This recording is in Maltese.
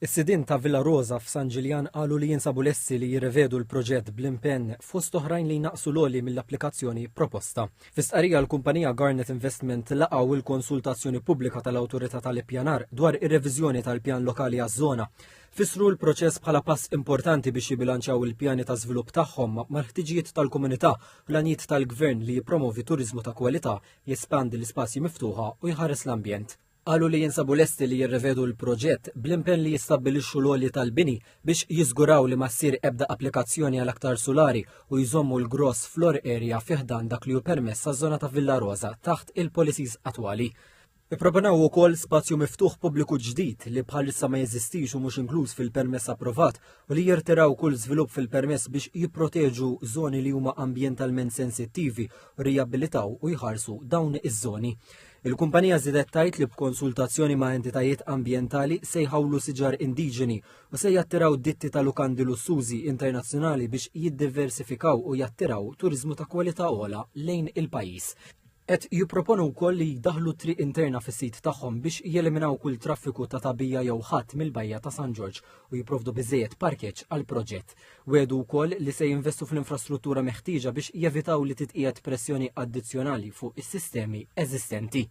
Is-sidien ta' Villa Rosa f'San Ġiljan qalu li jinsabu lessi li jirrevedu l-proġett bl-impenn fost oħrajn li jnaqsu l-għoli mill-applikazzjoni proposta. Fis-stqarrija l-kumpanija Garnet Investment laqgħu il-konsultazzjoni pubblika tal-Awtorità tal-Ippjanar dwar ir-reviżjoni tal-pjan lokali għaż-żona. Fissru l-proċess bħala pass importanti biex jibilanċaw il-pjani ta' żvilupp tagħhom mal-ħtiġijiet tal-komunità u l-għanijiet tal-gvern li jippromovi turizmu ta' kwalità, jespandi l-ispazji miftuħa u jħares l-ambjent. Qalu li jinsabu lesti li jirrevedu l-proġett bl-impenn li jistabbilixxu l-għolji tal-bini biex jiżguraw li ma ssir ebda applikazzjoni għal aktar solari u jżommu l-gross floor area fiħdan dak li hu permess għaż-żona ta' Villa Rosa taħt il-policies attwali. Ipproponaw ukoll spazju miftuħ pubbliku ġdid li bħalissa ma jeżistix u mhux inkluż fil-permess approvat u li jirtiraw kull żvilupp fil-permess biex jipproteġu żoni li huma ambjentalment sensittivi u rijabilitaw u jħarsu dawn iż-żoni. Il-kumpanija żiedet tgħid li b'konsultazzjoni ma' entitajiet ambjentali se jħawlu siġar indiġeni u se jattiraw ditti ta' lukandi lussużi internazzjonali biex jiddiversifikaw u jattiraw turiżmu ta' kwalità ogħla lejn il-pajjiż. Qed jipproponu wkoll li jdaħħlu triq interna fis-sit tagħhom biex jeliminaw kull traffiku ta' tagħbija jew ħadd mill-bajja ta' San George u jipprovdu biżżejjed parkeġġ għall proġett. Wedu wkoll li se jinvestu fl-infrastruttura meħtieġa biex jevitaw li titqiegħed pressjoni addizzjonali fuq is-sistemi eżistenti.